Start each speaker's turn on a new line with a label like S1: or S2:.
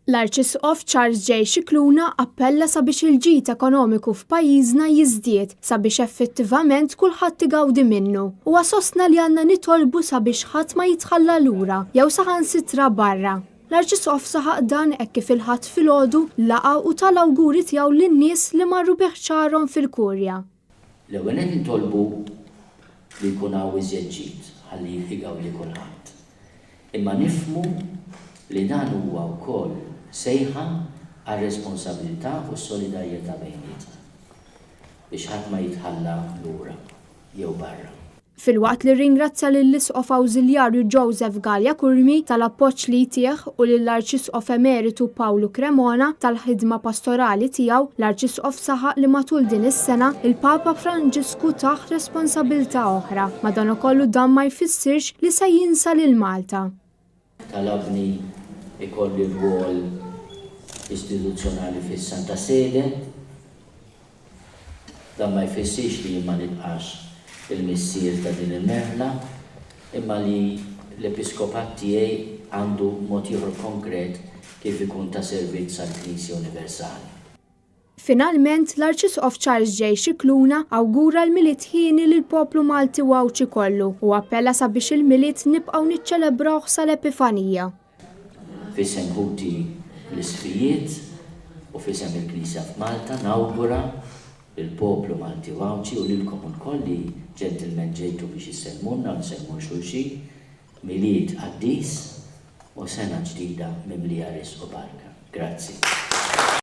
S1: L-Arċisqof Charles J Scicluna appella sabiex il-ġid ekonomiku f'pajjiżna jiżdied sabiex effittivament kulħadd igawdi minnu. Huwa sostna li għandna nitolbu sabiex ħadd ma jitħalla lura jew saħansitra barra. L-Arċisqof saħaq dan hekk kif il-ħadd filgħodu laqa' u tal-awguri tiegħu lin-nies li marru bi ħċarhom fil-kurja.
S2: L-ewwel qed nitolbu li jkun hawn iżjed ġid ħalli igawdi kulħadd. Imma nifhmu li dan huwa wkoll sejħa għar-responsabilità u s-solidarjetà bejnietna biex ħadd ma jitħalla lura jew barra.
S1: Filwaqt li ringrazzja lill-Isqof Awżiljarju Joseph Gallia Kurmi tal-appoġġ li jtieħ u lill-Arċisqof Emeritu Pawlu Cremona tal-ħidma pastorali tiegħu, l-Arċisqof saħaq li matul din is-sena il-Papa Franġisku taħ responsabilità oħra. Madankollu dan ma jfissirx li se jinsa lil Malta.
S2: Talabni ikolli rwol istituzzjonali fis-Santa Sede, dan ma jfissirx li ma nibqax il-missier ta' din il-merħla, imma li l-Episkopat tiegħi għandu mod ieħor konkret kif ikun ta' servizz għall-Knisja Universali.
S1: Finalment, l-Arċisqof Charles J Scicluna awgura l-miliet ħieni lill-poplu Malti wawċi kollu u appella sabiex il-miliet nibqgħu niċċelebrawh sal-Epifanija.
S2: Fisem ħuti l-isfijiet u fisem il-Knisja f'Malta nawgura il-poplu Malti wawċi u lilkom ukoll li ġentilmen ġejtu biex issemmunna u nsemmu xulxin miliet qaddis u sena ġdida mimlija risq u barka. Grazzi.